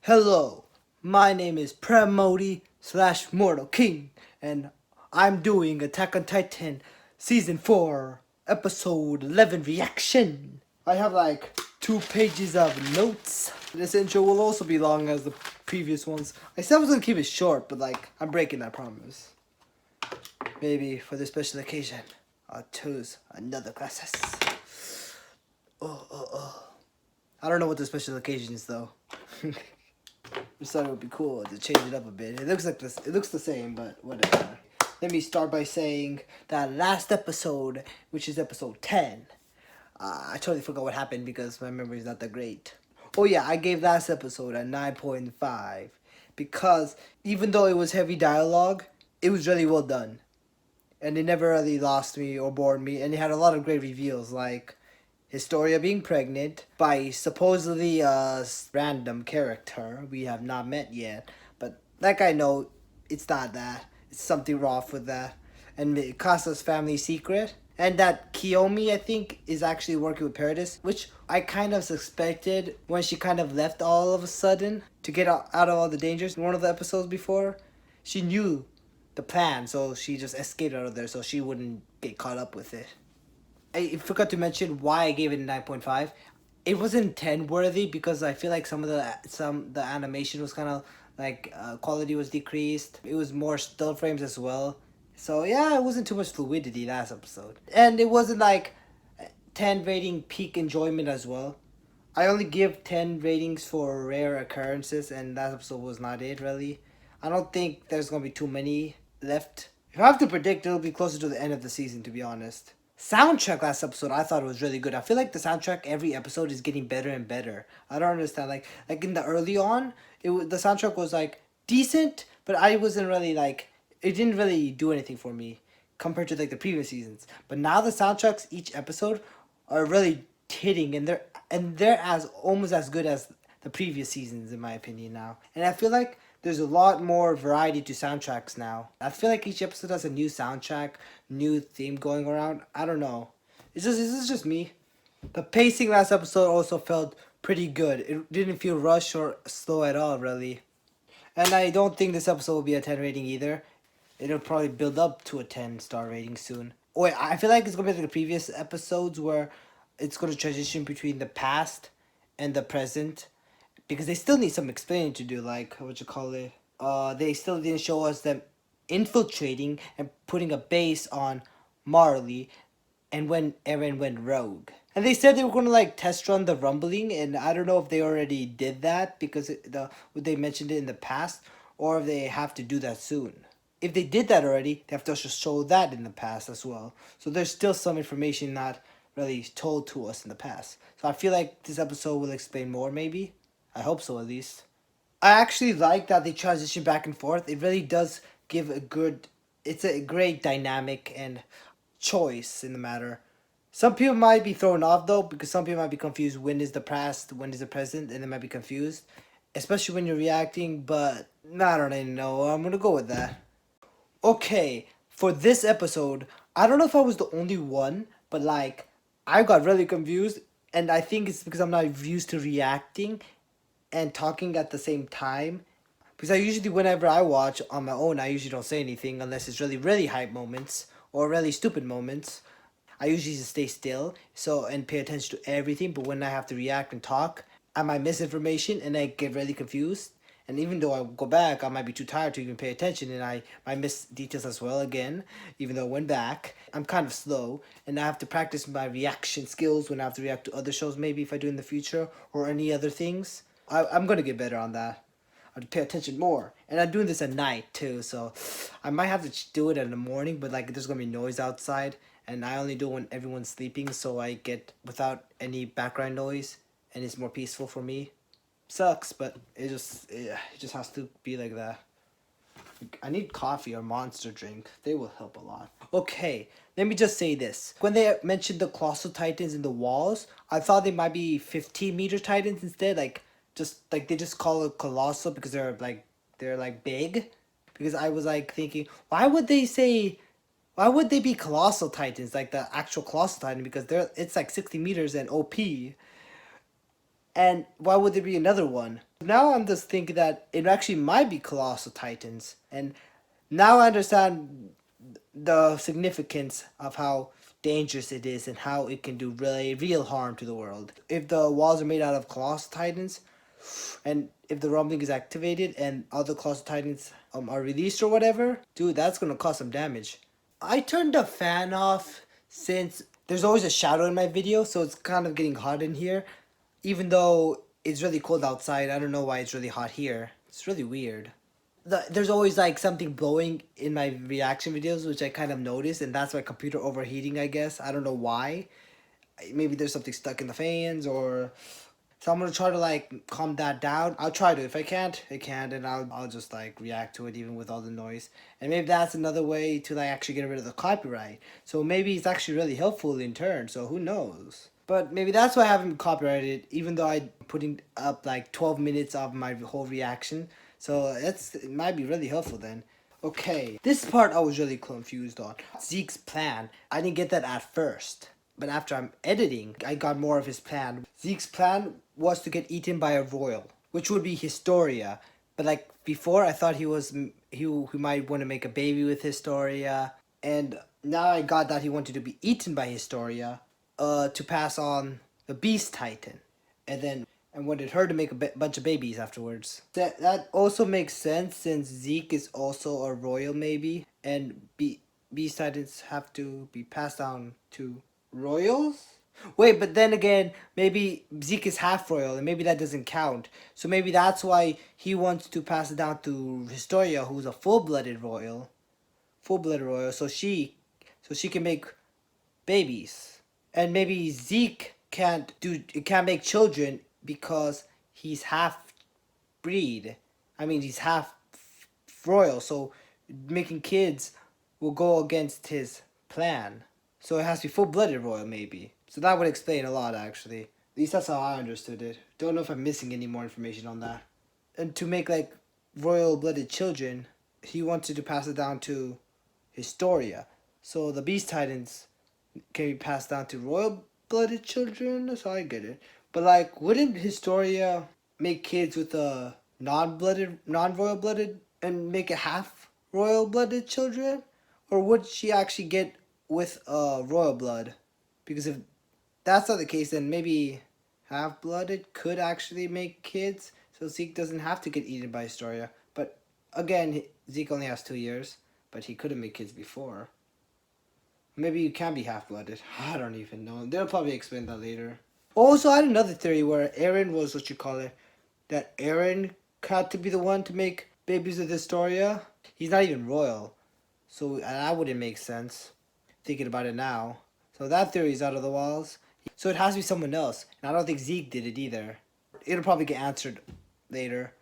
Hello, my name is Premodi slash Mortal King, and I'm doing Attack on Titan Season 4, Episode 11 reaction. I have like 2 pages of notes. This intro will also be long as the previous ones. I said I was gonna keep it short, but I'm breaking that promise. Maybe for this special occasion, I'll choose another classes. I don't know what the special occasion is though. I thought it would be cool to change it up a bit. It looks like this. It looks the same, but whatever. Let me start by saying that last episode, which is episode 10, I totally forgot what happened because my memory is not that great. Oh yeah, I gave last episode a 9.5 because even though it was heavy dialogue, it was really well done. And it never really lost me or bored me, and it had a lot of great reveals like Historia being pregnant by supposedly a random character we have not met yet. But like I know, it's not that. It's something off with that. And Casa's family secret. And that Kiyomi, I think, is actually working with Paradis, which I kind of suspected when she kind of left all of a sudden to get out of all the dangers in one of the episodes before. She knew the plan, so she just escaped out of there so she wouldn't get caught up with it. I forgot to mention why I gave it a 9.5. It wasn't 10 worthy because I feel like the animation was kind of quality was decreased. It was more still frames as well. So yeah, it wasn't too much fluidity last episode. And it wasn't like 10 rating peak enjoyment as well. I only give 10 ratings for rare occurrences, and that episode was not it really. I don't think there's gonna be too many left. If I have to predict, it'll be closer to the end of the season, to be honest. Soundtrack last episode I thought was really good. I feel like the soundtrack every episode is getting better and better. I don't understand like in the early on, the soundtrack was like decent, but I wasn't really like it didn't really do anything for me compared to like the previous seasons. But now the soundtracks each episode are really hitting, and they're as almost as good as the previous seasons in my opinion now. And I feel like there's a lot more variety to soundtracks now. I feel like each episode has a new soundtrack, new theme going around. I don't know. This is just me. The pacing last episode also felt pretty good. It didn't feel rushed or slow at all, really. And I don't think this episode will be a 10 rating either. It'll probably build up to a 10-star rating soon. Wait, I feel like it's gonna be like the previous episodes where it's gonna transition between the past and the present because they still need some explaining to do, like what you call it. They still didn't show us them infiltrating and putting a base on Marley, and when Eren went rogue. And they said they were gonna like test run the rumbling, and I don't know if they already did that because they mentioned it in the past, or if they have to do that soon. If they did that already, they have to also show that in the past as well. So there's still some information not really told to us in the past. So I feel like this episode will explain more, maybe. I hope so, at least. I actually like that they transition back and forth. It really does give a good. It's a great dynamic and choice in the matter. Some people might be thrown off though because some people might be confused when is the past, when is the present, and they might be confused, especially when you're reacting. But I don't even know. I'm gonna go with that. Okay, for this episode, I don't know if I was the only one, but I got really confused, and I think it's because I'm not used to reacting and talking at the same time. Because I usually, whenever I watch on my own, I usually don't say anything unless it's really, really hype moments or really stupid moments. I usually just stay still and pay attention to everything. But when I have to react and talk, I might miss information and I get really confused. And even though I go back, I might be too tired to even pay attention, and I might miss details as well again. Even though I went back, I'm kind of slow, and I have to practice my reaction skills when I have to react to other shows. Maybe if I do in the future or any other things, I'm gonna get better on that. I'd pay attention more. And I'm doing this at night too, so I might have to do it in the morning, but there's gonna be noise outside, and I only do it when everyone's sleeping, so I get without any background noise, and it's more peaceful for me. Sucks, but it just has to be like that. I need coffee or monster drink. They will help a lot. Okay, let me just say this. When they mentioned the colossal titans in the walls, I thought they might be 15-meter titans instead. They just call it colossal because they're big. Because I was thinking, why would they be colossal titans like the actual colossal titan? Because it's like 60 meters and OP. And why would there be another one? Now I'm just thinking that it actually might be Colossal Titans. And now I understand the significance of how dangerous it is and how it can do really real harm to the world. If the walls are made out of Colossal Titans, and if the rumbling is activated and other Colossal Titans are released or whatever, dude, that's gonna cause some damage. I turned the fan off since there's always a shadow in my video, so it's kind of getting hot in here. Even though it's really cold outside, I don't know why it's really hot here. It's really weird. There's always like something blowing in my reaction videos, which I kind of notice, and that's my computer overheating, I guess. I don't know why. Maybe there's something stuck in the fans, or so I'm gonna try to like calm that down. I'll try to. If I can't, I can't, and I'll just like react to it even with all the noise. And maybe that's another way to like actually get rid of the copyright. So maybe it's actually really helpful in turn. So who knows? But maybe that's why I haven't copyrighted, even though I'm putting up like 12 minutes of my whole reaction. So it might be really helpful then. Okay, this part I was really confused on. Zeke's plan. I didn't get that at first. But after I'm editing, I got more of his plan. Zeke's plan was to get eaten by a royal, which would be Historia. But like before, I thought he might want to make a baby with Historia. And now I got that he wanted to be eaten by Historia to pass on the Beast Titan. And wanted her to make a bunch of babies afterwards. That also makes sense since Zeke is also a royal maybe. And Beast Titans have to be passed down to royals? Wait, but then again, maybe Zeke is half royal and maybe that doesn't count. So maybe that's why he wants to pass it down to Historia, who's a full-blooded royal. Full-blooded royal, so she can make babies. And maybe Zeke can't make children because he's half breed. I mean, he's half royal, so making kids will go against his plan. So it has to be full-blooded royal, maybe. So that would explain a lot, actually. At least that's how I understood it. Don't know if I'm missing any more information on that. And to make, like, royal-blooded children, he wanted to pass it down to Historia. So the Beast Titans can be passed down to royal-blooded children? That's how I get it. But, like, wouldn't Historia make kids with a non-royal-blooded, and make it half-royal-blooded children? Or would she actually get with royal blood? Because if that's not the case, then maybe half-blooded could actually make kids, so Zeke doesn't have to get eaten by Historia. But again, Zeke only has 2 years, but he could have made kids before. Maybe you can be half-blooded. I don't even know. They'll probably explain that later. Also, I had another theory where Aaron was that Aaron had to be the one to make babies with Historia. He's not even royal. So that wouldn't make sense, thinking about it now. So that theory is out of the walls. So it has to be someone else. And I don't think Zeke did it either. It'll probably get answered later.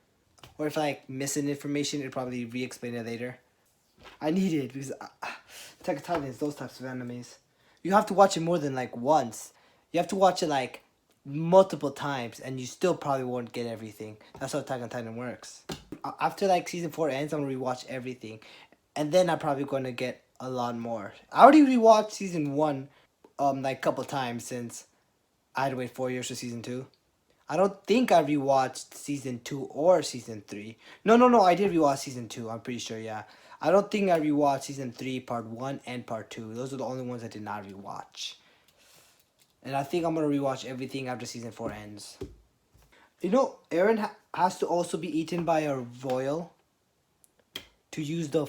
Or if I like missing information, it'll probably re-explain it later. I need it because Attack on Titan is those types of animes. You have to watch it more than like once. You have to watch it like multiple times and you still probably won't get everything. That's how Attack on Titan works. After like season 4 ends, I'm going to rewatch everything. And then I'm probably going to get a lot more. I already rewatched season 1 like a couple times since I had to wait 4 years for season 2. I don't think I rewatched season 2 or season 3. No, I did rewatch season 2, I'm pretty sure, yeah. I don't think I rewatched season 3, part 1, and part 2. Those are the only ones I did not rewatch. And I think I'm going to rewatch everything after season 4 ends. You know, Eren has to also be eaten by a royal to use the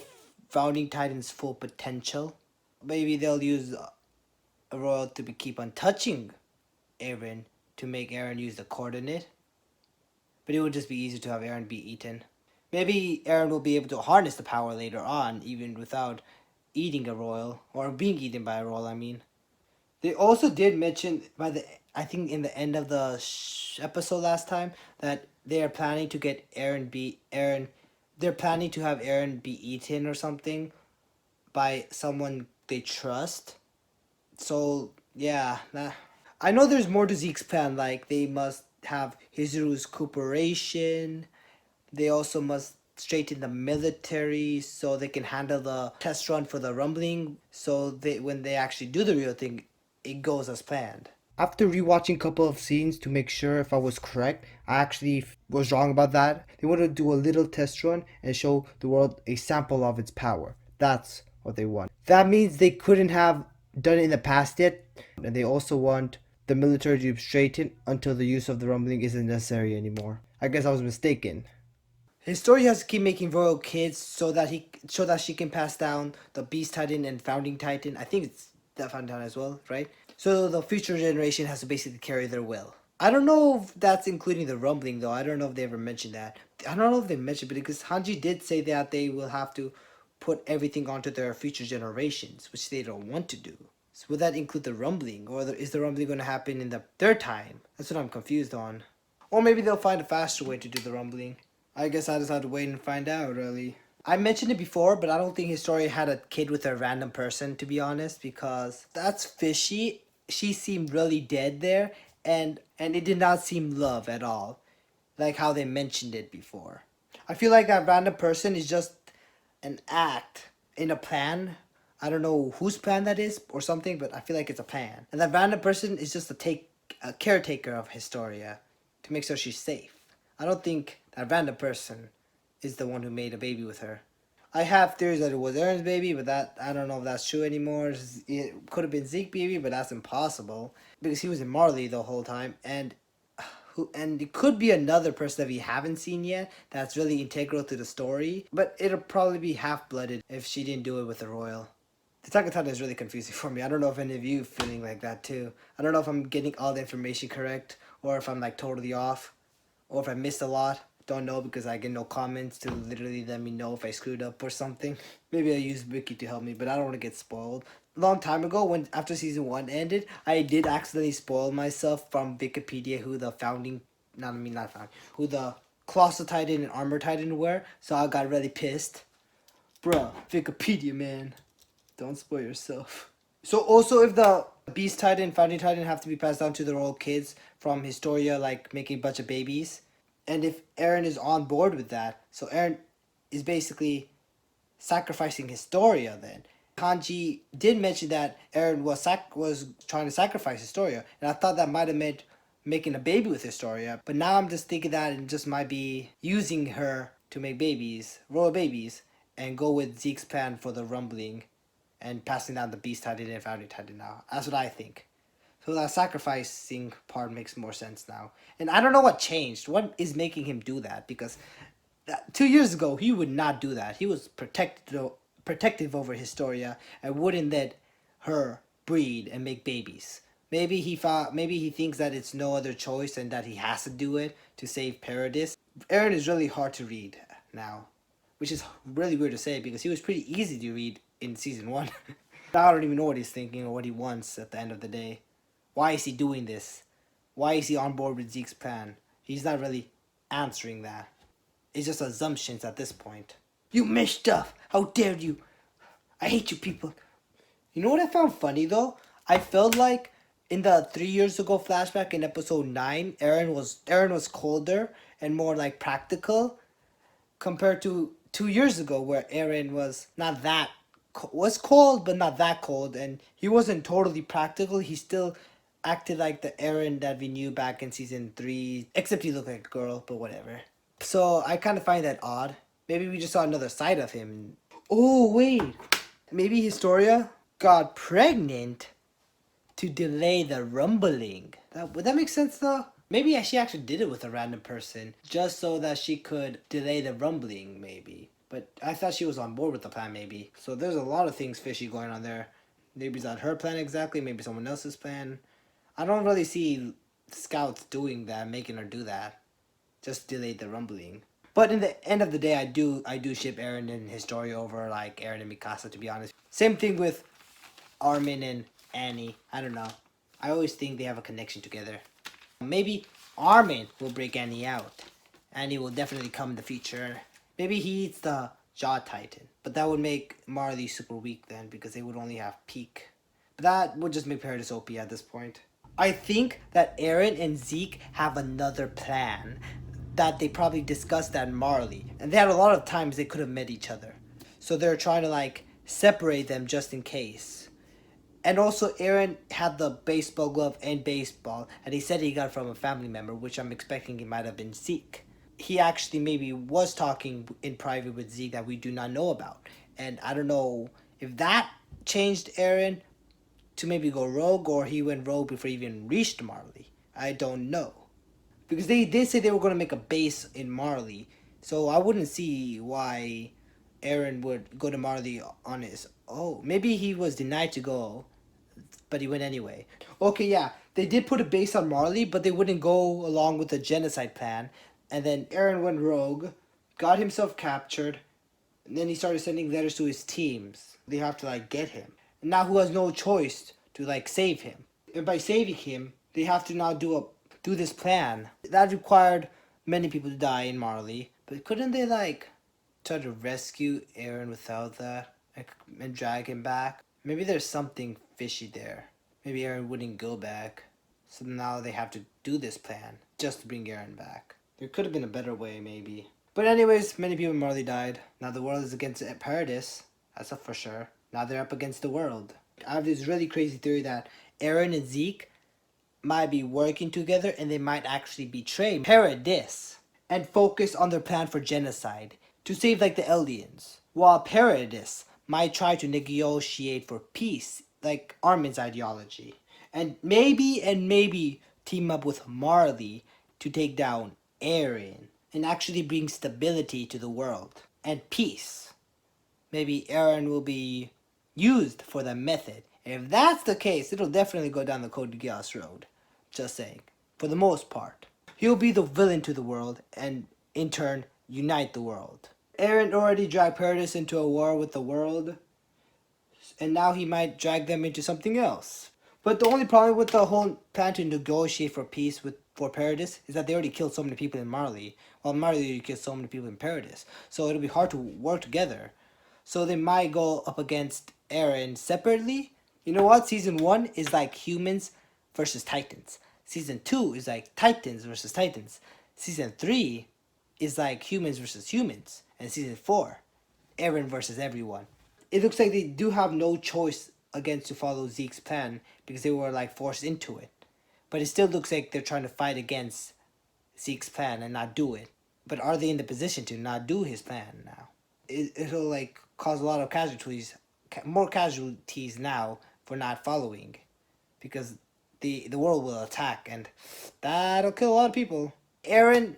Founding Titan's full potential. Maybe they'll use a royal to keep on touching Eren to make Eren use the coordinate. But it would just be easier to have Eren be eaten. Maybe Eren will be able to harness the power later on, even without eating a royal, or being eaten by a royal, I mean. They also did mention, I think in the end of the episode last time, that they are planning to get they're planning to have Eren be eaten or something by someone they trust. So, yeah. I know there's more to Zeke's plan, like they must have Hizuru's cooperation. They also must straighten the military so they can handle the test run for the rumbling. So when they actually do the real thing, it goes as planned. After rewatching a couple of scenes to make sure if I was correct, I actually was wrong about that. They wanted to do a little test run and show the world a sample of its power. That's what they want. That means they couldn't have done it in the past yet, and they also want the military to straighten until the use of the rumbling isn't necessary anymore. I guess I was mistaken. His story has to keep making royal kids so that she can pass down the Beast Titan and Founding Titan. I think it's that Founding Titan as well, right? So the future generation has to basically carry their will. I don't know if that's including the rumbling though. I don't know if they ever mentioned that. I don't know if they mentioned it because Hanji did say that they will have to put everything onto their future generations, which they don't want to do. So would that include the rumbling, or is the rumbling going to happen in the third time? That's what I'm confused on. Or maybe they'll find a faster way to do the rumbling. I guess I just have to wait and find out, really. I mentioned it before, but I don't think Historia had a kid with a random person, to be honest, because that's fishy. She seemed really dead there, and it did not seem love at all, like how they mentioned it before. I feel like that random person is just an act in a plan. I don't know whose plan that is or something, but I feel like it's a plan. And that random person is just a caretaker of Historia to make sure she's safe. I don't think that random person is the one who made a baby with her. I have theories that it was Aaron's baby, but that I don't know if that's true anymore. It could have been Zeke's baby, but that's impossible because he was in Marley the whole time, and it could be another person that we haven't seen yet that's really integral to the story. But it'll probably be half-blooded if she didn't do it with the royal. The Attack on Titan is really confusing for me. I don't know if any of you feeling like that too. I don't know if I'm getting all the information correct or if I'm like totally off or if I missed a lot. Don't know because I get no comments to literally let me know if I screwed up or something. Maybe I'll use Wiki to help me, but I don't want to get spoiled. Long time ago, when after season 1 ended, I did accidentally spoil myself from Wikipedia who the who the Colossal Titan and Armor Titan were, so I got really pissed. Bruh, Wikipedia, man. Don't spoil yourself. So also if the Beast Titan and Founding Titan have to be passed down to their old kids from Historia, like making a bunch of babies, and if Eren is on board with that, so Eren is basically sacrificing Historia then. Kanji did mention that Eren was trying to sacrifice Historia, and I thought that might have meant making a baby with Historia, but now I'm just thinking that it just might be using her to make babies, royal babies, and go with Zeke's plan for the rumbling and passing down the Beast Titan and Founding Titan now. That's what I think. So that sacrificing part makes more sense now. And I don't know what changed. What is making him do that? Because 2 years ago, he would not do that. He was protective over Historia and wouldn't let her breed and make babies. Maybe he thinks that it's no other choice and that he has to do it to save Paradis. Eren is really hard to read now, which is really weird to say because he was pretty easy to read in season 1. Now I don't even know what he's thinking or what he wants at the end of the day. Why is he doing this? Why is he on board with Zeke's plan? He's not really answering that. It's just assumptions at this point. You messed up! How dare you! I hate you people. You know what I found funny though? I felt like in the 3 years ago flashback in episode 9, Eren was colder and more like practical compared to 2 years ago where Eren was not that was cold but not that cold, and he wasn't totally practical. He still acted like the Eren that we knew back in season 3, except he looked like a girl, but whatever. So I kind of find that odd. Maybe we just saw another side of him. Oh wait, maybe Historia got pregnant to delay the rumbling. Would that make sense though? Maybe she actually did it with a random person just so that she could delay the rumbling maybe. But I thought she was on board with the plan maybe. So there's a lot of things fishy going on there. Maybe it's not her plan exactly, maybe someone else's plan. I don't really see scouts doing that, making her do that. Just delay the rumbling. But in the end of the day, I do ship Eren and Historia over like Eren and Mikasa, to be honest. Same thing with Armin and Annie. I don't know. I always think they have a connection together. Maybe Armin will break Annie out. Annie will definitely come in the future. Maybe he eats the Jaw Titan. But that would make Marley super weak then because they would only have peak. But that would just make Paradis OP at this point. I think that Eren and Zeke have another plan that they probably discussed at Marley. And they had a lot of times they could have met each other. So they're trying to like separate them just in case. And also, Eren had the baseball glove and baseball, and he said he got it from a family member, which I'm expecting it might have been Zeke. He actually maybe was talking in private with Zeke that we do not know about. And I don't know if that changed Eren to maybe go rogue, or he went rogue before he even reached Marley. I don't know. Because they did say they were going to make a base in Marley. So I wouldn't see why Eren would go to Marley on his. Oh, maybe he was denied to go, but he went anyway. Okay, yeah, they did put a base on Marley, but they wouldn't go along with the genocide plan. And then Eren went rogue, got himself captured, and then he started sending letters to his teams. They have to like get him. And now who has no choice to like save him? And by saving him, they have to now do this plan. That required many people to die in Marley. But couldn't they like try to rescue Eren without that and drag him back? Maybe there's something fishy there. Maybe Eren wouldn't go back. So now they have to do this plan just to bring Eren back. There could have been a better way, maybe. But anyways, many people in Marley died. Now the world is against Paradis. That's for sure. Now they're up against the world. I have this really crazy theory that Eren and Zeke might be working together and they might actually betray Paradis and focus on their plan for genocide to save like the aliens. While Paradis might try to negotiate for peace, like Armin's ideology. And maybe team up with Marley to take down Eren and actually bring stability to the world and peace. Maybe Eren will be used for that method. And if that's the case, it'll definitely go down the Code Geass road. Just saying. For the most part. He'll be the villain to the world and in turn unite the world. Eren already dragged Paradis into a war with the world, and now he might drag them into something else. But the only problem with the whole plan to negotiate for peace for Paradis is that they already killed so many people in Marley, while Marley already killed so many people in Paradis. So it'll be hard to work together. So they might go up against Eren separately. You know what? Season 1 is like humans versus Titans. Season 2 is like Titans versus Titans. Season 3 is like humans versus humans. And Season 4, Eren versus everyone. It looks like they do have no choice against to follow Zeke's plan because they were like forced into it. But it still looks like they're trying to fight against Zeke's plan and not do it. But are they in the position to not do his plan now? It'll like cause a lot of casualties, more casualties now for not following, because the world will attack and that'll kill a lot of people. Eren's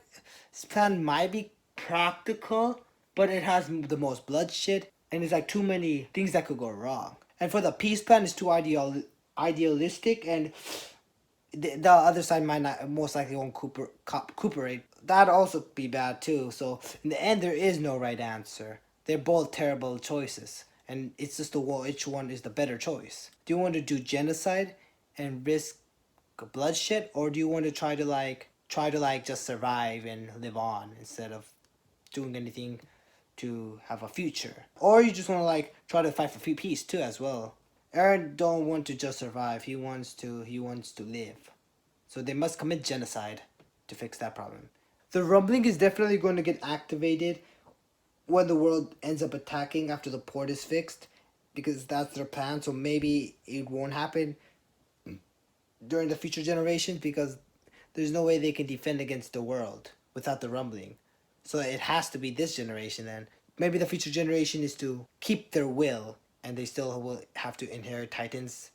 plan might be practical, but it has the most bloodshed and there's like too many things that could go wrong. And for the peace plan, it's too idealistic, and the other side might not, most likely won't cooperate. That'd also be bad too. So in the end, there is no right answer. They're both terrible choices, and it's just which one is the better choice. Do you want to do genocide and risk bloodshed, or do you want to try to like just survive and live on instead of doing anything to have a future? Or you just want to like try to fight for peace too as well. Eren don't want to just survive. He wants to live. So they must commit genocide to fix that problem. The rumbling is definitely going to get activated when the world ends up attacking after the port is fixed, because that's their plan. So maybe it won't happen during the future generations because there's no way they can defend against the world without the rumbling. So it has to be this generation then. Maybe the future generation is to keep their will and they still will have to inherit Titans.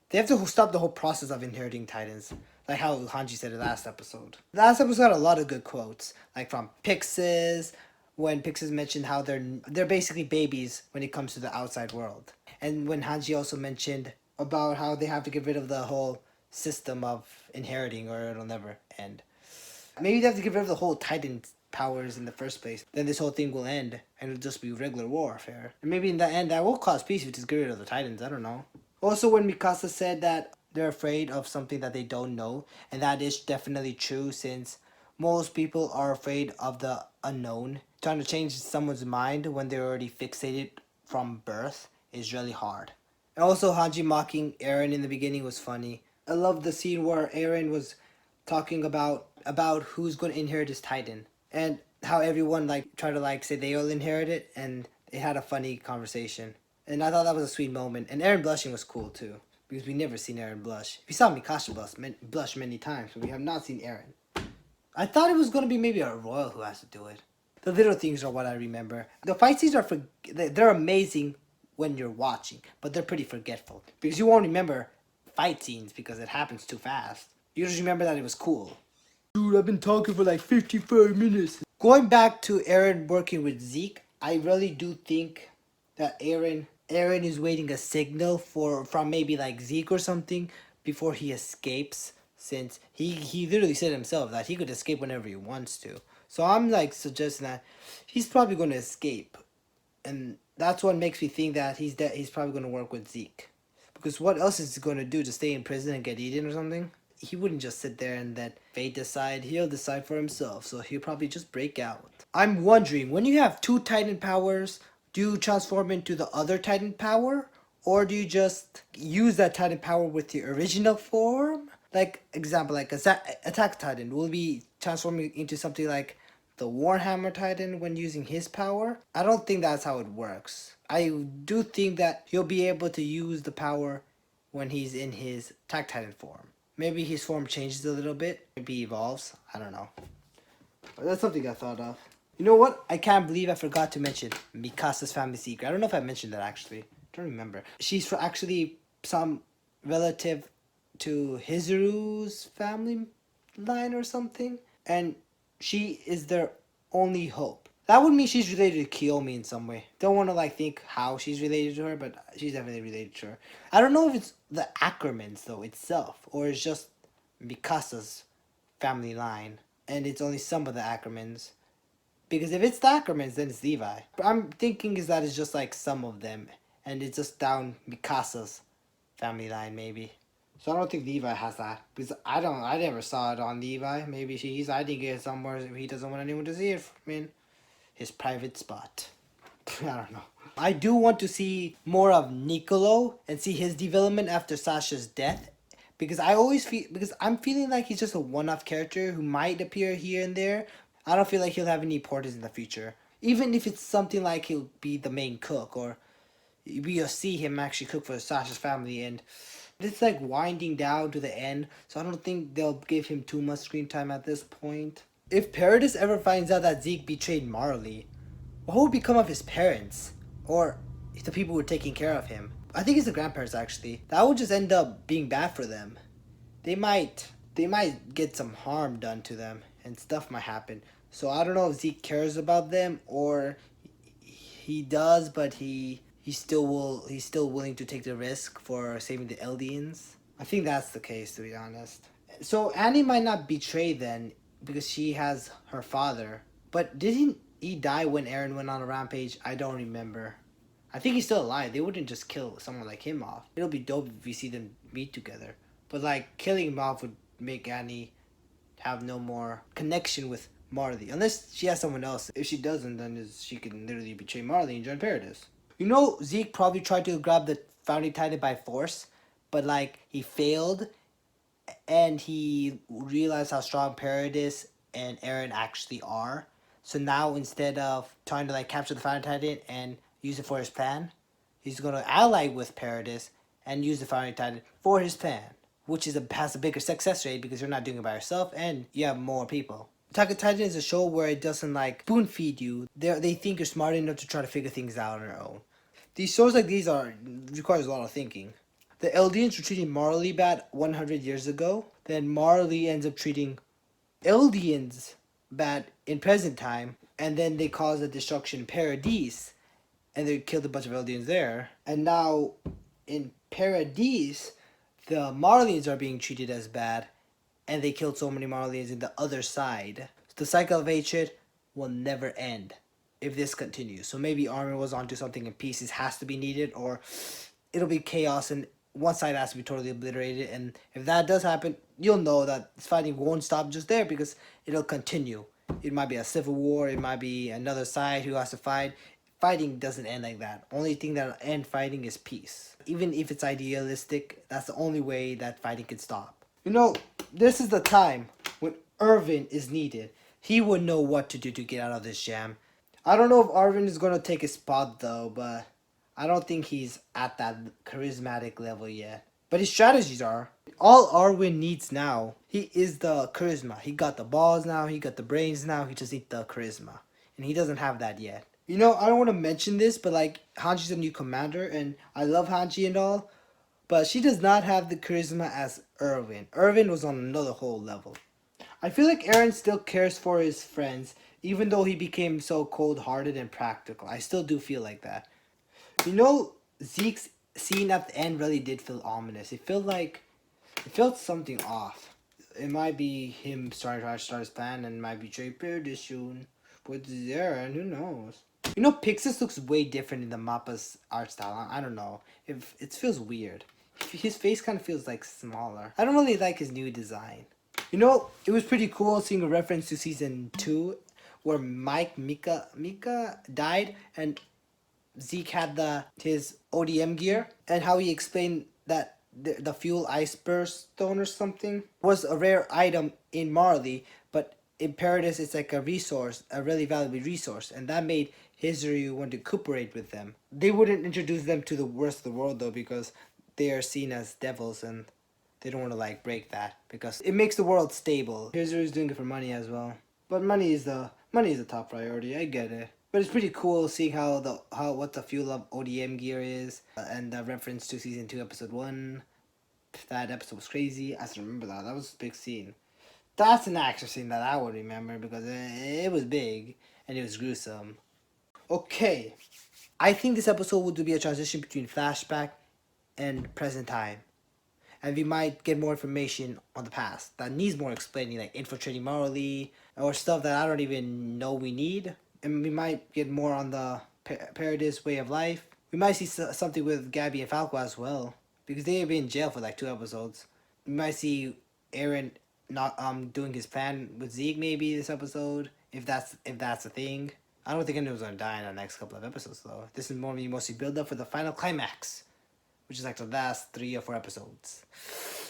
They have to stop the whole process of inheriting Titans, like how Hanji said in last episode. Last episode had a lot of good quotes, like from Pixis, when Pixis mentioned how they're basically babies when it comes to the outside world. And when Hanji also mentioned about how they have to get rid of the whole system of inheriting or it'll never end. Maybe they have to get rid of the whole Titan powers in the first place. Then this whole thing will end and it'll just be regular warfare. And maybe in the end that will cause peace if you just get rid of the Titans. I don't know. Also, when Mikasa said that they're afraid of something that they don't know, and that is definitely true since most people are afraid of the unknown. Trying to change someone's mind when they're already fixated from birth is really hard. And also Hanji mocking Eren in the beginning was funny. I love the scene where Eren was talking about who's going to inherit his Titan, and how everyone like tried to like say they all inherit it, and it had a funny conversation. And I thought that was a sweet moment. And Eren blushing was cool too, because we never seen Eren blush. We saw Mikasa blush many times, but we have not seen Eren. I thought it was gonna be maybe a royal who has to do it. The little things are what I remember. The fight scenes they're amazing when you're watching, but they're pretty forgetful because you won't remember fight scenes because it happens too fast. You just remember that it was cool. Dude, I've been talking for like 55 minutes. Going back to Eren working with Zeke, I really do think that Eren is waiting a signal from maybe like Zeke or something before he escapes, since he literally said himself that he could escape whenever he wants to. So I'm like suggesting that he's probably going to escape, and that's what makes me think that he's probably going to work with Zeke, because what else is he going to do, to stay in prison and get eaten or something? He wouldn't just sit there and let fate decide. He'll decide for himself, so he'll probably just break out. I'm wondering, when you have two Titan powers, do you transform into the other Titan power? Or do you just use that Titan power with the original form? Like, example, like Attack Titan will be transforming into something like the Warhammer Titan when using his power. I don't think that's how it works. I do think that he'll be able to use the power when he's in his Attack Titan form. Maybe his form changes a little bit. Maybe he evolves. I don't know. But that's something I thought of. You know what? I can't believe I forgot to mention Mikasa's family secret. I don't know if I mentioned that actually. I don't remember. She's actually some relative to Hizuru's family line or something. And she is their only hope. That would mean she's related to Kiyomi in some way. Don't want to like think how she's related to her, but she's definitely related to her. I don't know if it's the Ackermans though itself, or it's just Mikasa's family line, and it's only some of the Ackermans. Because if it's the Ackermans, then it's Levi. But I'm thinking is that it's just like some of them, and it's just down Mikasa's family line maybe. So I don't think Levi has that, because I never saw it on Levi. Maybe he's hiding it somewhere if he doesn't want anyone to see it in his private spot. I don't know. I do want to see more of Niccolo and see his development after Sasha's death, because I'm feeling like he's just a one-off character who might appear here and there. I don't feel like he'll have any importance in the future. Even if it's something like he'll be the main cook, or we'll see him actually cook for Sasha's family, and it's like winding down to the end, so I don't think they'll give him too much screen time at this point. If Paradis ever finds out that Zeke betrayed Marley, what would become of his parents? Or the people who were taking care of him? I think it's the grandparents actually. That would just end up being bad for them. They might get some harm done to them, and stuff might happen. So I don't know if Zeke cares about them, or he does, but he's still willing to take the risk for saving the Eldians. I think that's the case, to be honest. So Annie might not betray then, because she has her father. But didn't he die when Eren went on a rampage? I don't remember. I think he's still alive. They wouldn't just kill someone like him off. It'll be dope if we see them meet together. But like, killing him off would make Annie have no more connection with Marley. Unless she has someone else. If she doesn't, then she can literally betray Marley and join Paradis. You know, Zeke probably tried to grab the Founding Titan by force, but like, he failed, and he realized how strong Paradis and Eren actually are. So now, instead of trying to like capture the Founding Titan and use it for his plan, he's gonna ally with Paradis and use the Founding Titan for his plan, which has a bigger success rate because you're not doing it by yourself and you have more people. Attack on Titan is a show where it doesn't like spoon feed you. They think you're smart enough to try to figure things out on your own. These shows like these requires a lot of thinking. The Eldians were treating Marley bad 100 years ago. Then Marley ends up treating Eldians bad in present time. And then they cause a destruction in Paradis. And they killed a bunch of Eldians there. And now in Paradis, the Marleyans are being treated as bad. And they killed so many Marleyans in the other side. The cycle of hatred will never end if this continues. So maybe Armin was onto something and pieces has to be needed, or it'll be chaos and one side has to be totally obliterated. And if that does happen, you'll know that this fighting won't stop just there, because it'll continue. It might be a civil war, it might be another side who has to fight. Fighting doesn't end like that. Only thing that'll end fighting is peace. Even if it's idealistic, that's the only way that fighting can stop. You know, this is the time when Irvin is needed. He would know what to do to get out of this jam. I don't know if Arvin is going to take his spot though, but I don't think he's at that charismatic level yet. But his strategies are. All Arwen needs now, he is the charisma. He got the balls now, he got the brains now, he just needs the charisma. And he doesn't have that yet. You know, I don't want to mention this, but like, Hanji's a new commander, and I love Hanji and all, but she does not have the charisma as Erwin. Erwin was on another whole level. I feel like Eren still cares for his friends, even though he became so cold-hearted and practical. I still do feel like that. You know, Zeke's scene at the end really did feel ominous. It felt something off. It might be him starting to start his plan and might betray Paradise soon. But Eren, who knows? You know, Pixis looks way different in the Mappa's art style. I don't know. It feels weird. His face kind of feels like smaller. I don't really like his new design. You know, it was pretty cool seeing a reference to season 2 where Mika died and Zeke had his ODM gear, and how he explained that the fuel ice burst stone or something was a rare item in Marley, but in Paradise it's like a resource, a really valuable resource, and that made Hizuru want to cooperate with them. They wouldn't introduce them to the rest of the world though, because they are seen as devils and they don't want to like break that because it makes the world stable. Hizuru's doing it for money as well, but money is the top priority. I get it. But it's pretty cool seeing what the fuel of ODM gear is, and the reference to season 2 episode 1. That episode was crazy. I still remember that. That was a big scene. That's an action scene that I would remember because it was big and it was gruesome. Okay, I think this episode will be a transition between flashback and present time, and we might get more information on the past that needs more explaining, like infiltrating Marley or stuff that I don't even know we need. And we might get more on the Paradise way of life. We might see something with Gabi and Falco as well, because they have been in jail for like 2 episodes. We might see Eren not doing his plan with Zeke maybe this episode, if that's a thing. I don't think anyone's gonna die in the next couple of episodes though. This is mostly build up for the final climax, which is like the last 3 or 4 episodes.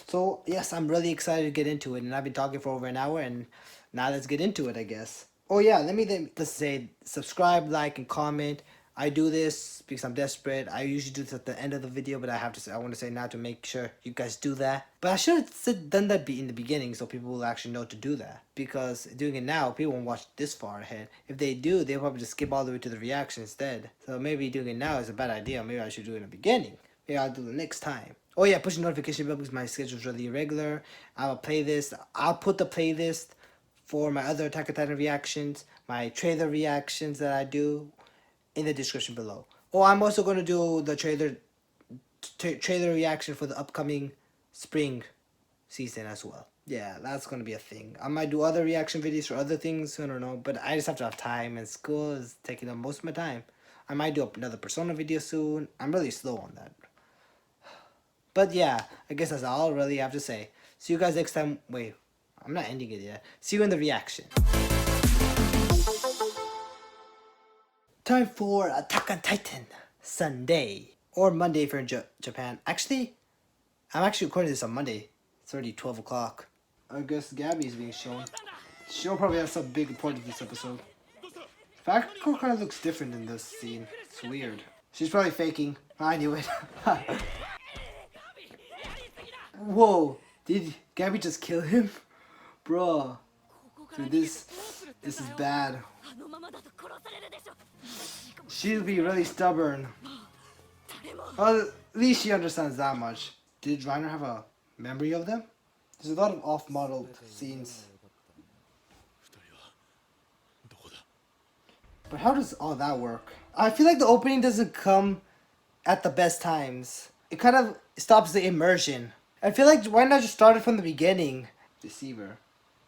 So yes, I'm really excited to get into it, and I've been talking for over an hour, and now let's get into it, I guess. Oh yeah, let's say subscribe, like, and comment. I do this because I'm desperate. I usually do this at the end of the video, but I want to say now to make sure you guys do that. But I should have done that in the beginning so people will actually know to do that. Because doing it now, people won't watch this far ahead. If they do, they'll probably just skip all the way to the reaction instead. So maybe doing it now is a bad idea. Maybe I should do it in the beginning. Maybe I'll do it next time. Oh yeah, push the notification bell because my schedule is really irregular. I'll put the playlist for my other Attack on Titan reactions, my trailer reactions that I do, in the description below. Oh, I'm also going to do the trailer reaction for the upcoming spring season as well. Yeah, that's going to be a thing. I might do other reaction videos for other things, I don't know, but I just have to have time, and school is taking up most of my time. I might do another Persona video soon. I'm really slow on that. But yeah, I guess that's all I really have to say. See you guys next time. Wait, I'm not ending it yet. See you in the reaction. Time for Attack on Titan Sunday. Or Monday if you're in Japan. Actually, I'm actually recording this on Monday. It's already 12 o'clock. I guess Gabi is being shown. She'll probably have some big importance in this episode. Falco kind of looks different in this scene. It's weird. She's probably faking. I knew it. Whoa. Did Gabi just kill him? Bro. Dude, this is bad. She'll be really stubborn. Well, at least she understands that much. Did Reiner have a memory of them? There's a lot of off-model scenes. But how does all that work? I feel like the opening doesn't come at the best times. It kind of stops the immersion. I feel like why not just start it from the beginning? Deceiver.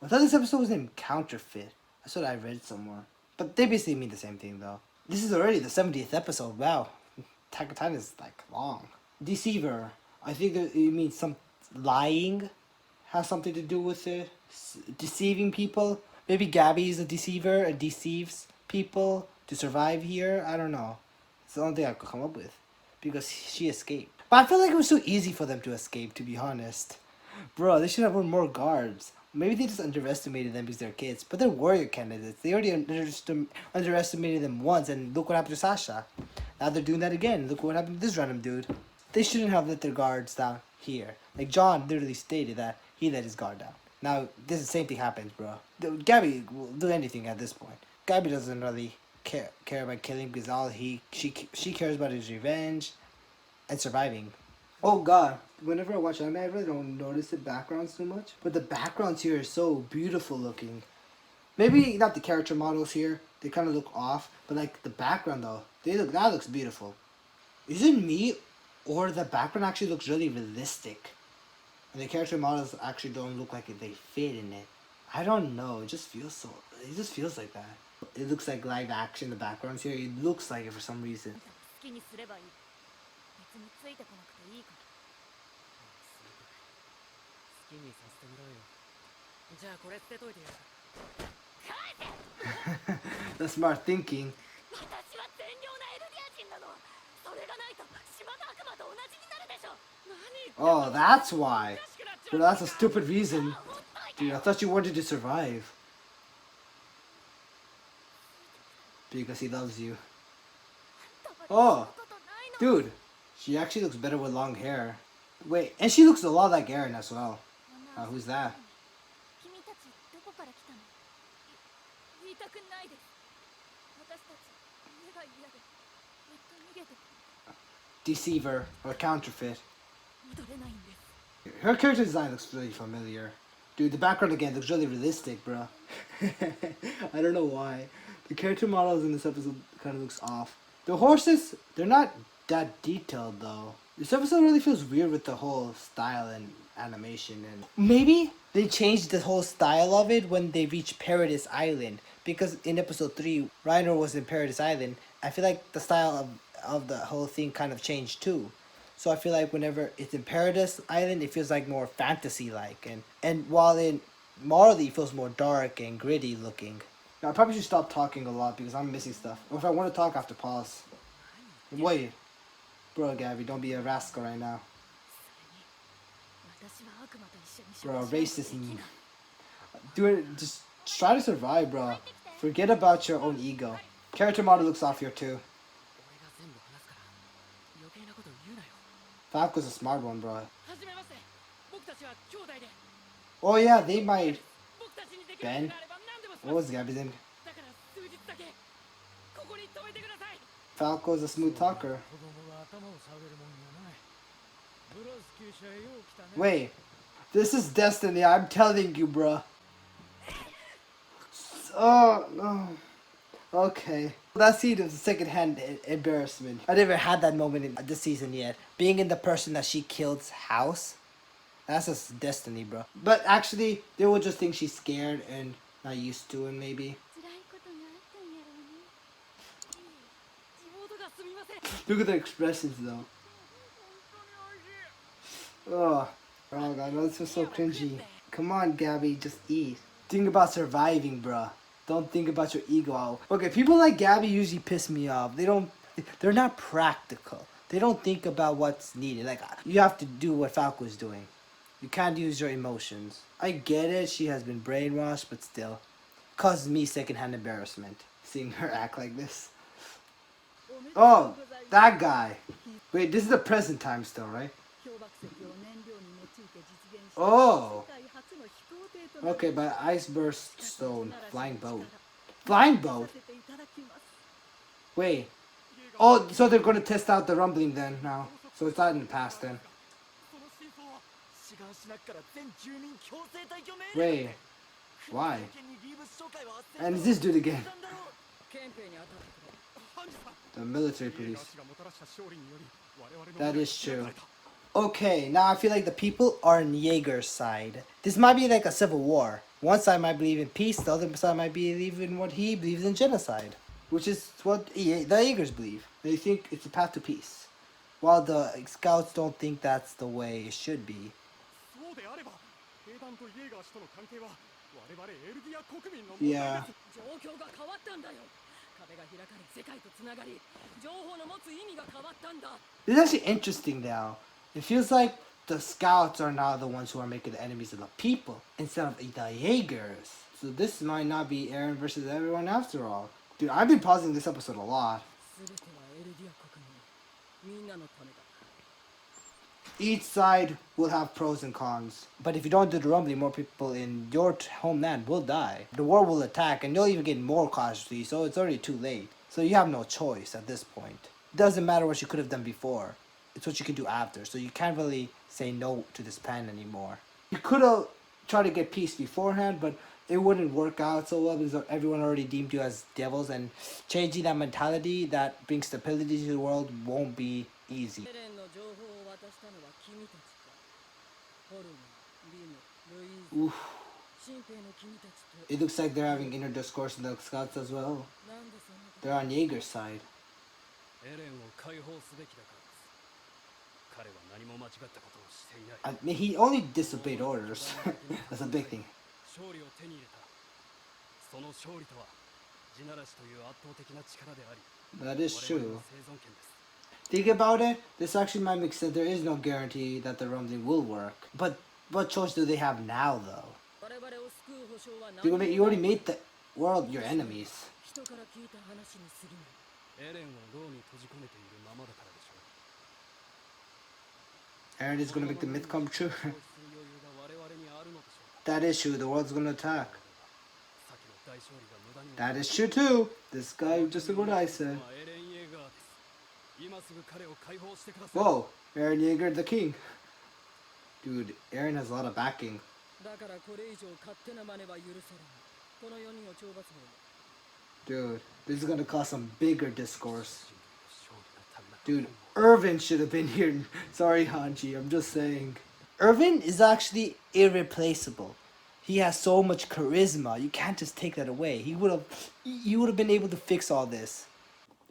I thought this episode was named Counterfeit. That's what I read somewhere. But they basically mean the same thing though. This is already the 70th episode. Wow. Attack on Titan is like long. Deceiver. I think that it means some lying has something to do with it. Deceiving people. Maybe Gabi is a deceiver and deceives people to survive here. I don't know. It's the only thing I could come up with. Because she escaped. But I feel like it was so easy for them to escape, to be honest. Bro, they should have more guards. Maybe they just underestimated them because they're kids. But they're warrior candidates. They already underestimated them once, and look what happened to Sasha. Now they're doing that again. Look what happened to this random dude. They shouldn't have let their guards down here. Like John literally stated that he let his guard down. Now this is the same thing happens, bro. Gabby will do anything at this point. Gabby doesn't really care about killing because all she cares about is revenge and surviving. Oh god, whenever I watch anime, I really don't notice the backgrounds too much. But the backgrounds here are so beautiful looking. Maybe not the character models here. They kind of look off. But like the background though, that looks beautiful. Is it me or the background actually looks really realistic? And the character models actually don't look like they fit in it. I don't know. It just feels like that. It looks like live action. The backgrounds here, it looks like it for some reason. That's smart thinking. Oh, that's why. Bro, that's a stupid reason. Dude, I thought you wanted to survive. Because he loves you. Oh, dude. She actually looks better with long hair. Wait, and she looks a lot like Eren as well. Who's that? Deceiver or counterfeit. Her character design looks really familiar. Dude, the background again looks really realistic, bro. I don't know why. The character models in this episode kind of looks off. The horses, they're not that detailed though. This episode really feels weird with the whole style and animation, and maybe they changed the whole style of it when they reached Paradise Island, because in episode 3 Reiner was in Paradise Island. I feel like the style of the whole thing kind of changed too. So I feel like whenever it's in Paradise Island, it feels like more fantasy like, and while in Marley it feels more dark and gritty looking. Now I probably should stop talking a lot because I'm missing stuff. Or if I want to talk, I have to pause. Wait. Bro, Gabby, don't be a rascal right now. Bro, racism. Do it. Just try to survive, bro. Forget about your own ego. Character model looks off here too. Falco's a smart one, bro. Oh yeah, they might. Ben? What was Gabby's name? Falco's a smooth talker. Wait, this is destiny, I'm telling you, bro. Oh, no. Okay. That scene is a second-hand embarrassment. I never had that moment in this season yet. Being in the person that she killed's house, that's just destiny, bro. But actually, they will just think she's scared and not used to it, maybe. Look at the expressions, though. Oh god, no, this was so cringy. Come on, Gabby, just eat. Think about surviving, bruh. Don't think about your ego. Okay, people like Gabby usually piss me off. They're not practical. They don't think about what's needed. Like, you have to do what Falco is doing. You can't use your emotions. I get it, she has been brainwashed, but still. It causes me secondhand embarrassment, seeing her act like this. Oh, that guy. Wait, this is the present time still, right? Oh. Okay, by ice burst stone. Flying boat. Flying boat? Wait. Oh, so they're going to test out the rumbling then now. So it's not in the past then. Wait. Why? And it's this dude again. The military police. That is true. Okay, now I feel like the people are on Jaeger's side. This might be like a civil war. One side might believe in peace, the other side might believe in what he believes in, genocide. Which is what the Jaegers believe. They think it's the path to peace. While the scouts don't think that's the way it should be. Yeah. This is actually interesting now. It feels like the scouts are now the ones who are making the enemies of the people instead of the Jaegers. So this might not be Eren versus everyone after all. Dude, I've been pausing this episode a lot. Each side will have pros and cons. But if you don't do the rumbling, more people in your homeland will die. The war will attack and you'll even get more casualties, so it's already too late. So you have no choice at this point. It doesn't matter what you could have done before. It's what you can do after, so you can't really say no to this plan anymore. You could have tried to get peace beforehand, but it wouldn't work out so well because everyone already deemed you as devils, and changing that mentality that brings stability to the world won't be easy. Oof. It looks like they're having inner discourse in the scouts as well. They're on Jaeger's side. I mean, he only disobeyed orders. That's a big thing. That is true. Think about it, this actually might make sense. There is no guarantee that the rumbling will work. But what choice do they have now, though? You already made the world your enemies. Eren is gonna make the myth come true. That is true, the world's gonna attack. That is true too. This guy just did what I said. Whoa, Eren Yeager the king. Dude, Eren has a lot of backing. Dude, this is gonna cause some bigger discourse. Dude, Irvin should have been here. Sorry, Hanji, I'm just saying. Irvin is actually irreplaceable. He has so much charisma. You can't just take that away. He would have been able to fix all this.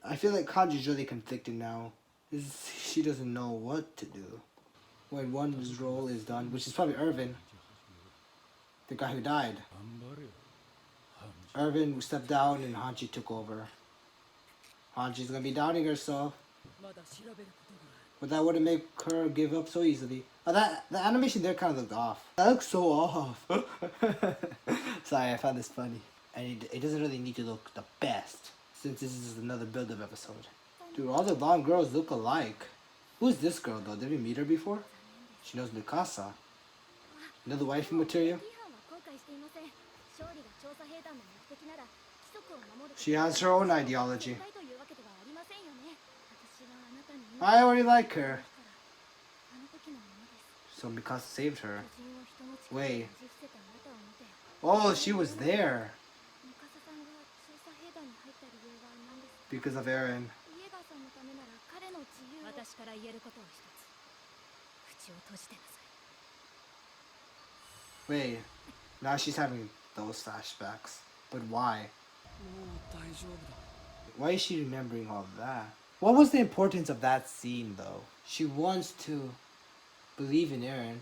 I feel like Hanji's really conflicted now. She doesn't know what to do. When one's role is done, which is probably Irvin, the guy who died. Irvin stepped down and Hanji took over. Hanji's gonna be doubting herself. But that wouldn't make her give up so easily. The animation there kind of looked off. That looks so off. Sorry, I found this funny. And it doesn't really need to look the best, since this is another build-up episode. Dude, all the blonde girls look alike. Who's this girl though? Did we meet her before? She knows Mikasa. Another waifu material? She has her own ideology. I already like her. So Mikasa saved her. Wait. Oh, she was there. Because of Eren. Wait. Now she's having those flashbacks. But why? Why is she remembering all that? What was the importance of that scene though? She wants to believe in Eren.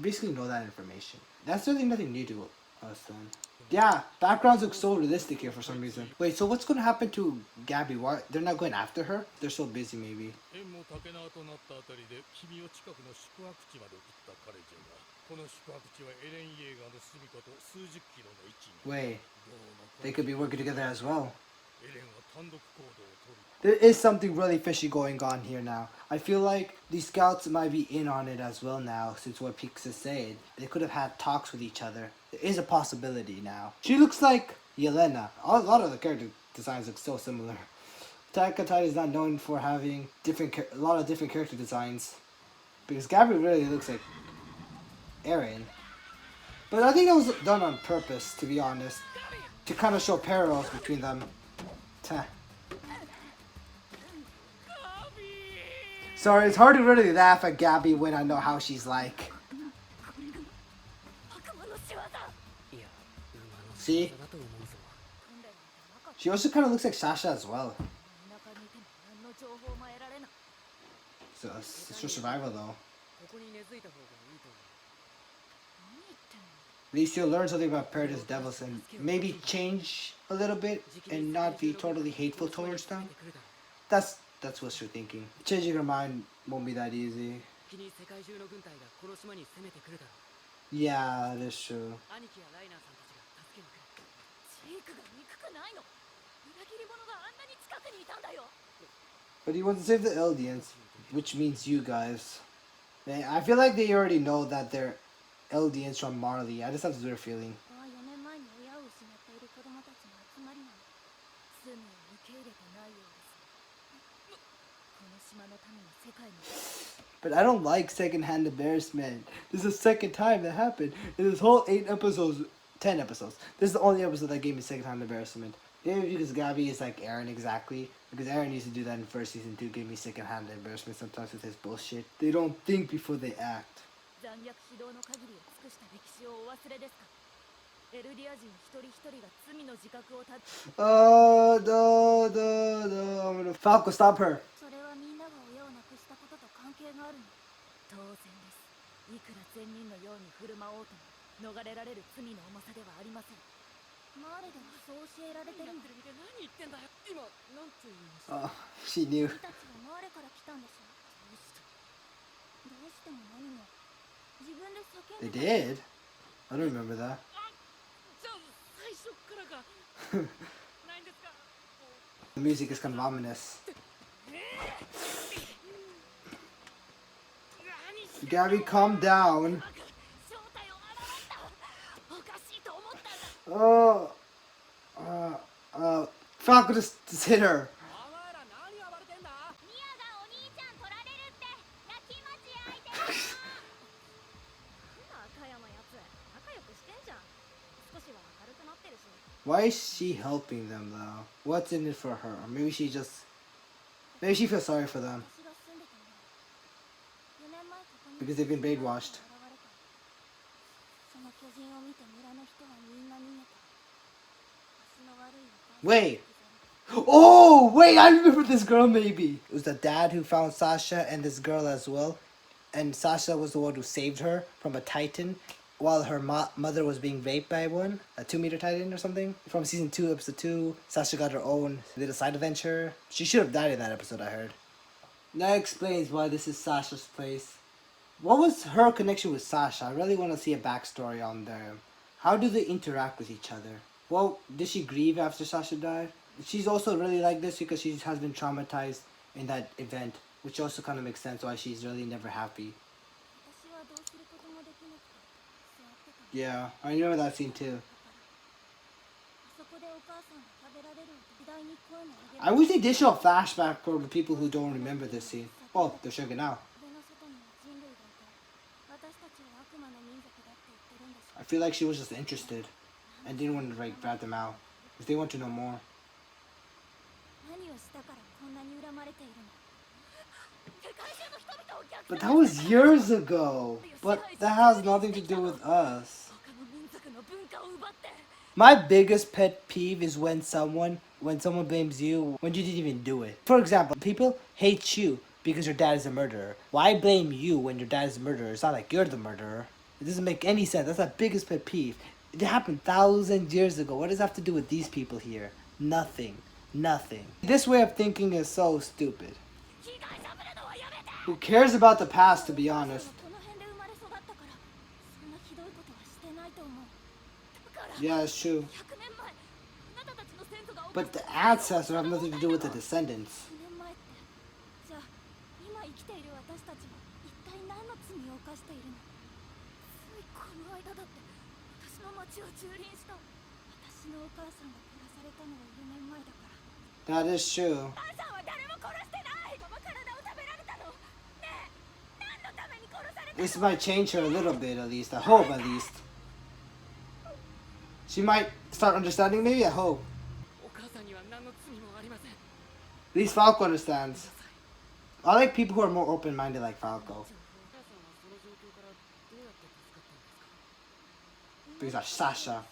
Basically know that information. That's really nothing new to us then. Yeah, backgrounds look so realistic here for some reason. Wait, so what's gonna happen to Gabi? Why they're not going after her? They're so busy maybe. Wait, they could be working together as well. There is something really fishy going on here now. I feel like these scouts might be in on it as well now, since what Pix is saying. They could have had talks with each other. There is a possibility now. She looks like Yelena. A lot of the character designs look so similar. Attack on Titan is not known for having a lot of different character designs, because Gabi really looks like Eren. But I think that was done on purpose, to be honest, to kind of show parallels between them. Sorry, it's hard to really laugh at Gabi when I know how she's like. See? She also kind of looks like Sasha as well. So it's for survival though. At least you'll learn something about Paradise Devils and maybe change a little bit and not be totally hateful towards them. That's what you're thinking. Changing her mind won't be that easy. Yeah, that is true. But he wants to save the Eldians, which means you guys. I feel like they already know that they're Eldians from Marley. I just have this weird feeling. But I don't like secondhand embarrassment. This is the second time that happened. In this whole 8 episodes, 10 episodes. This is the only episode that gave me secondhand embarrassment. Maybe because Gabi is like Aaron exactly. Because Aaron used to do that in first season too. Gave me secondhand embarrassment sometimes with his bullshit. They don't think before they act. No. Falco, stop her. Oh, she knew. They did? I don't remember that. The music is kind of ominous. Gabi, calm down. Oh, Falco just hit her. Why is she helping them though? What's in it for her? Maybe she feels sorry for them. Because they've been brainwashed. Wait. Oh, wait, I remember this girl maybe. It was the dad who found Sasha and this girl as well. And Sasha was the one who saved her from a titan while her mother was being raped by one, a 2-meter titan or something. From season 2, episode 2, Sasha got her own little side adventure. She should have died in that episode, I heard. That explains why this is Sasha's place. What was her connection with Sasha? I really want to see a backstory on them. How do they interact with each other? Well, did she grieve after Sasha died? She's also really like this because she has been traumatized in that event, which also kind of makes sense why she's really never happy. Yeah, I remember that scene too. I wish they did show a flashback for the people who don't remember this scene. Well, they're showing it now. I feel like she was just interested and didn't want to like rat them out because they want to know more. But that was years ago. But that has nothing to do with us. My biggest pet peeve is when someone blames you when you didn't even do it. For example, people hate you because your dad is a murderer. Why blame you when your dad is a murderer? It's not like you're the murderer. It doesn't make any sense. That's my biggest pet peeve. It happened thousands of years ago. What does it have to do with these people here? Nothing. Nothing. This way of thinking is so stupid. Who cares about the past, to be honest? Yeah, it's true. But the ancestors have nothing to do with the descendants. That is true. This might change her a little bit, at least. I hope, at least. She might start understanding, maybe. I hope. At least Falco understands. I like people who are more open-minded like Falco. Because that's Sasha.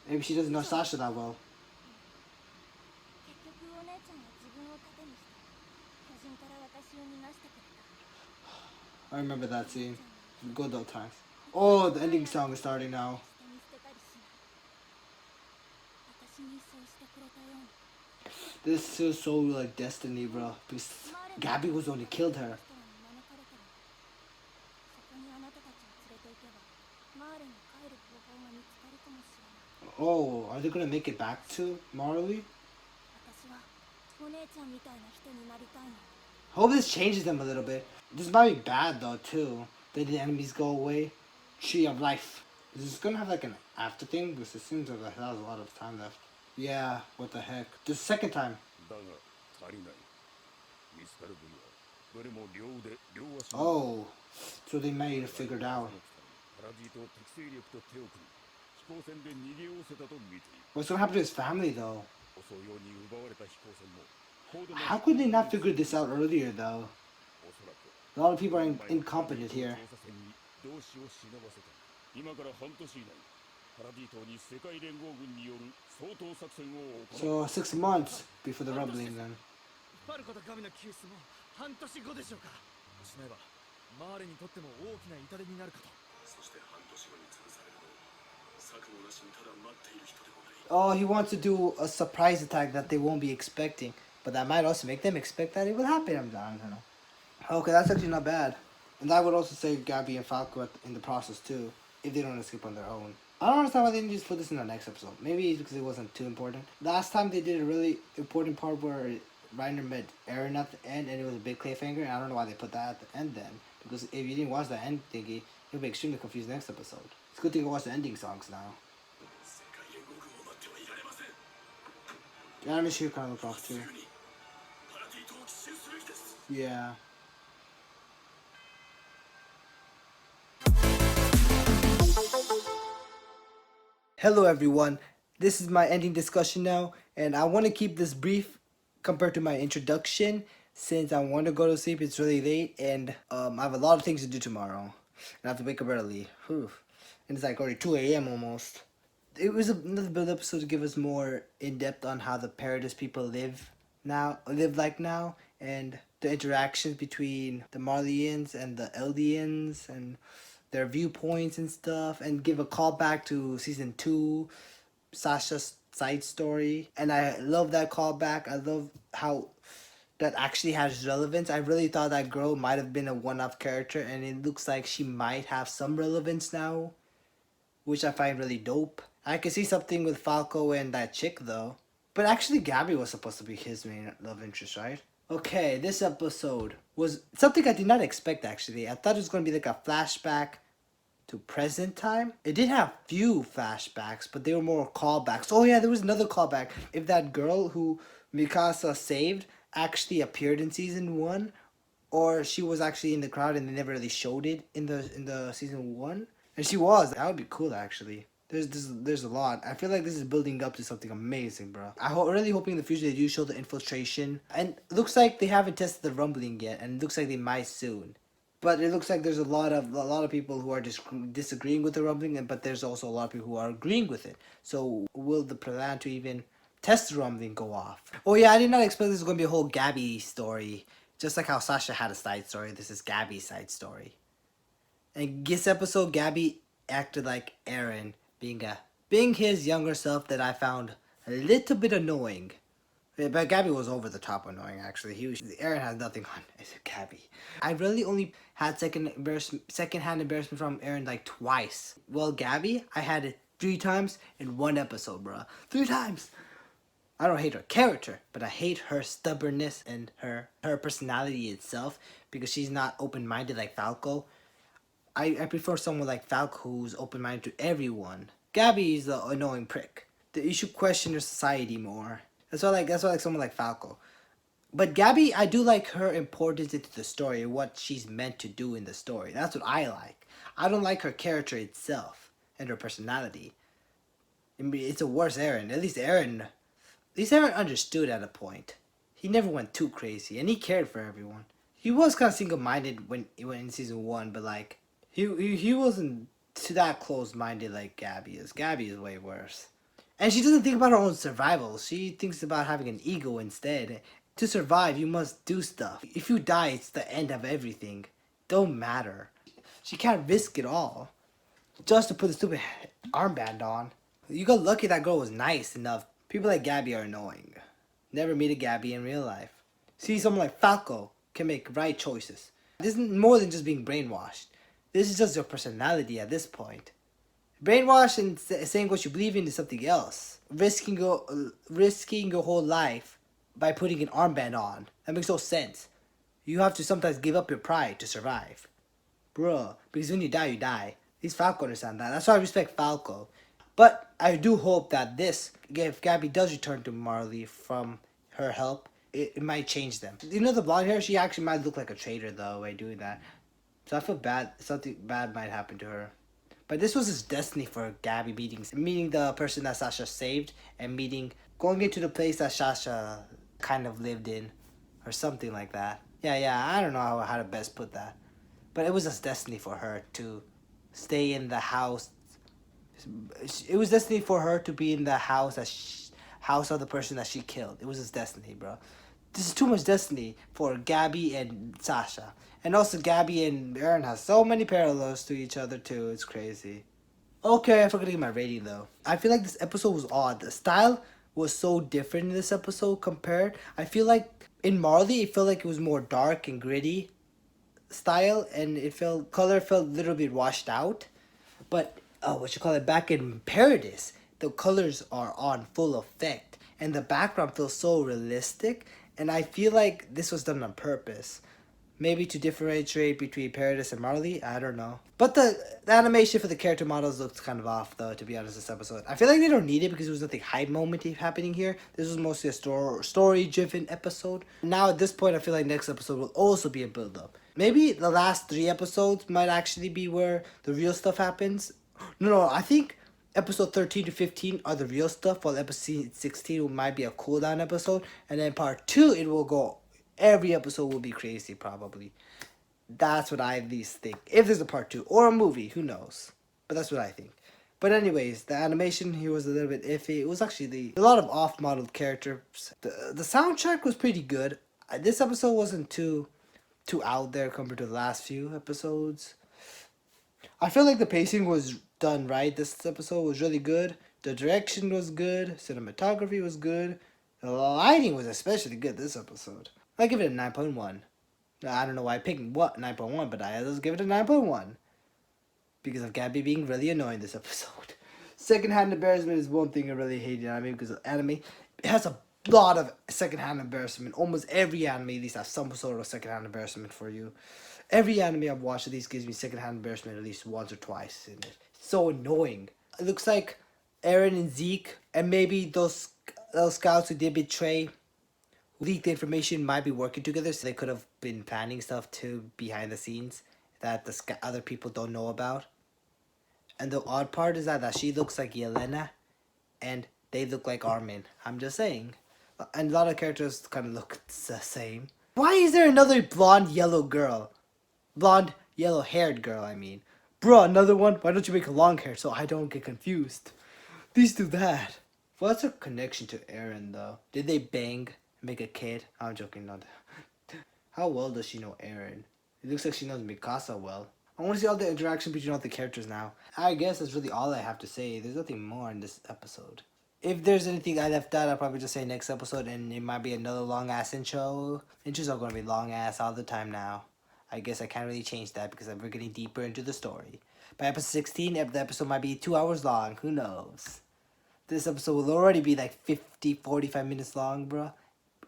Maybe she doesn't know Sasha that well. I remember that scene. Good old times. Oh, the ending song is starting now. This is so like destiny, bro. Because Gabi was the one who killed her. Oh, are they gonna make it back to Marley? Hope this changes them a little bit. This might be bad though too. That the enemies go away. Tree of life. Is this gonna have like an after thing? Because it seems like that has a lot of time left. Yeah, what the heck. The second time. Oh, so they might have figured out. What's gonna happen to his family though? How could they not figure this out earlier though? A lot of people are incompetent here. So 6 months before the rumbling then. Oh, he wants to do a surprise attack that they won't be expecting. But that might also make them expect that it will happen. I don't know. Okay, that's actually not bad. And that would also save Gabi and Falco in the process too, if they don't escape on their own. I don't understand why they didn't just put this in the next episode. Maybe it's because it wasn't too important. Last time they did a really important part where Reiner met Eren at the end and it was a big cliffhanger. And I don't know why they put that at the end then. Because if you didn't watch the end thingy, you'll be extremely confused next episode. It's a good thing to watch the ending songs now. The animation here kind of look off too. Yeah. Hello everyone, this is my ending discussion now, and I want to keep this brief compared to my introduction since I want to go to sleep. It's really late and I have a lot of things to do tomorrow and I have to wake up early. Whew. And it's like already 2 a.m. almost. It was another build episode to give us more in-depth on how the Paradise people live now, and the interactions between the Marlians and the Eldians and their viewpoints and stuff, and give a call back to season 2, Sasha's side story. And I love that callback. I love how that actually has relevance. I really thought that girl might have been a one-off character, and it looks like she might have some relevance now, which I find really dope. I could see something with Falco and that chick though. But actually Gabi was supposed to be his main love interest, right? Okay, this episode was something I did not expect actually. I thought it was going to be like a flashback to present time. It did have few flashbacks, but they were more callbacks. Oh yeah, there was another callback. If that girl who Mikasa saved actually appeared in season 1, or she was actually in the crowd and they never really showed it in the season 1. And she was. That would be cool actually. There's a lot. I feel like this is building up to something amazing, bro. Really hoping in the future they do show the infiltration. And it looks like they haven't tested the rumbling yet, and it looks like they might soon. But it looks like there's a lot of people who are disagreeing with the rumbling, but there's also a lot of people who are agreeing with it. So will the plan to even test the rumbling go off? Oh yeah, I did not expect this was going to be a whole Gabi story. Just like how Sasha had a side story, this is Gabi's side story. And this episode, Gabi acted like Eren, being his younger self that I found a little bit annoying. But Gabi was over the top annoying actually. Eren has nothing on Gabi. I really only had second-hand embarrassment from Eren like twice. Well, Gabi, I had it 3 times in 1 episode, bro. 3 times. I don't hate her character, but I hate her stubbornness and her personality itself because she's not open-minded like Falco. I prefer someone like Falco who's open-minded to everyone. Gabi is the annoying prick. You should question your society more. That's why I like someone like Falco. But Gabi, I do like her importance into the story, what she's meant to do in the story. That's what I like. I don't like her character itself and her personality. I mean, it's a worse Eren. At least Eren understood at a point. He never went too crazy, and he cared for everyone. He was kind of single-minded when in season 1, but like he wasn't to that close-minded like Gabi is. Gabi is way worse. And she doesn't think about her own survival. She thinks about having an ego instead. To survive, you must do stuff. If you die, it's the end of everything. Don't matter. She can't risk it all just to put the stupid armband on. You got lucky that girl was nice enough. People like Gabi are annoying. Never meet a Gabi in real life. See, someone like Falco can make right choices. This is more than just being brainwashed. This is just your personality at this point. Brainwash and saying what you believe in is something else. Risking your whole life by putting an armband on. That makes no sense. You have to sometimes give up your pride to survive. Bruh, because when you die, you die. At least Falco understand that. That's why I respect Falco. But I do hope that if Gabby does return to Marley from her help, it might change them. You know the blonde hair? She actually might look like a traitor though by doing that. So I feel bad. Something bad might happen to her. But this was his destiny for Gabby meeting the person that Sasha saved and going into the place that Sasha kind of lived in or something like that. Yeah, I don't know how to best put that. But it was his destiny for her to stay in the house. It was destiny for her to be in the house of the person that she killed. It was his destiny, bro. This is too much destiny for Gabby and Sasha. And also Gabby and Eren has so many parallels to each other too. It's crazy. Okay, I forgot to give my rating though. I feel like this episode was odd. The style was so different in this episode compared. I feel like in Marley, it felt like it was more dark and gritty style, and color felt a little bit washed out. But back in Paradise, the colors are on full effect, and the background feels so realistic. And I feel like this was done on purpose. Maybe to differentiate between Paradise and Marley, I don't know. But the animation for the character models looked kind of off, though, to be honest, this episode. I feel like they don't need it because there was nothing hype moment happening here. This was mostly a story-driven episode. Now, at this point, I feel like next episode will also be a build-up. Maybe the last 3 episodes might actually be where the real stuff happens. No, I think episode 13 to 15 are the real stuff, while episode 16 might be a cooldown episode. And then part 2, it will go... Every episode will be crazy, probably. That's what I at least think. If there's a part 2 or a movie, who knows? But that's what I think. But anyways, the animation here was a little bit iffy. It was actually a lot of off-modeled characters. The soundtrack was pretty good. This episode wasn't too out there compared to the last few episodes. I feel like the pacing was done right. This episode was really good. The direction was good. Cinematography was good. The lighting was especially good this episode. I give it a 9.1. I don't know why I picked 9.1, but I just give it a 9.1. Because of Gabby being really annoying this episode. Secondhand embarrassment is one thing I really hate in anime, because anime, it has a lot of secondhand embarrassment. Almost every anime at least has some sort of secondhand embarrassment for you. Every anime I've watched at least gives me secondhand embarrassment at least once or twice in it. It's so annoying. It looks like Eren and Zeke, and maybe those scouts who did betray, who leaked the information, might be working together, so they could have been planning stuff too behind the scenes that the other people don't know about. And the odd part is that she looks like Yelena, and they look like Armin. I'm just saying. And a lot of characters kind of look the same. Why is there another blonde yellow girl? Blonde yellow haired girl, I mean. Bruh, another one? Why don't you make a long hair so I don't get confused? Please do that. What's her connection to Eren though? Did they bang and make a kid? I'm joking, not that. How well does she know Eren? It looks like she knows Mikasa well. I want to see all the interaction between all the characters now. I guess that's really all I have to say. There's nothing more in this episode. If there's anything I left out, I'll probably just say next episode, and it might be another long-ass intro. Intros are going to be long-ass all the time now. I guess I can't really change that because we're getting deeper into the story. By episode 16, the episode might be 2 hours long. Who knows? This episode will already be like 45 minutes long, bro.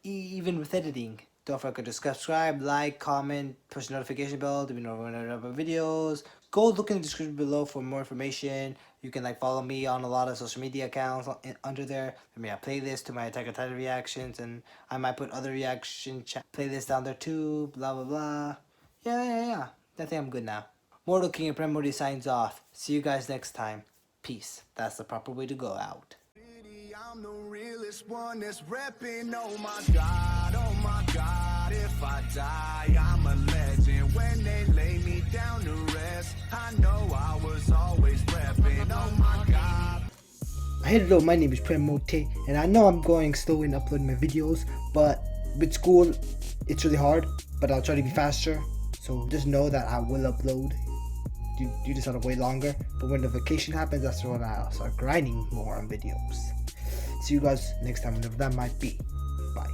Even with editing. Don't forget to subscribe, like, comment, push the notification bell to be notified of our videos. Go look in the description below for more information. You can follow me on a lot of social media accounts under there. I mean, a playlist to my Attack on Titan reactions, and I might put other reaction playlists down there too. Blah blah blah. Yeah. I think I'm good now. Mortal King and Premorty signs off. See you guys next time. Peace. That's the proper way to go out. I'm the realest one that's reppin'. Oh my God, if I die, I'm a legend. When they lay me down to rest, I know I was always reppin'. Oh my God. Hello, my name is Premorty, and I know I'm going slow in uploading my videos, but with school, it's really hard, but I'll try to be faster. So just know that I will upload. You just have to wait longer, but when the vacation happens, that's when I'll start grinding more on videos. See you guys next time, whenever that might be. Bye.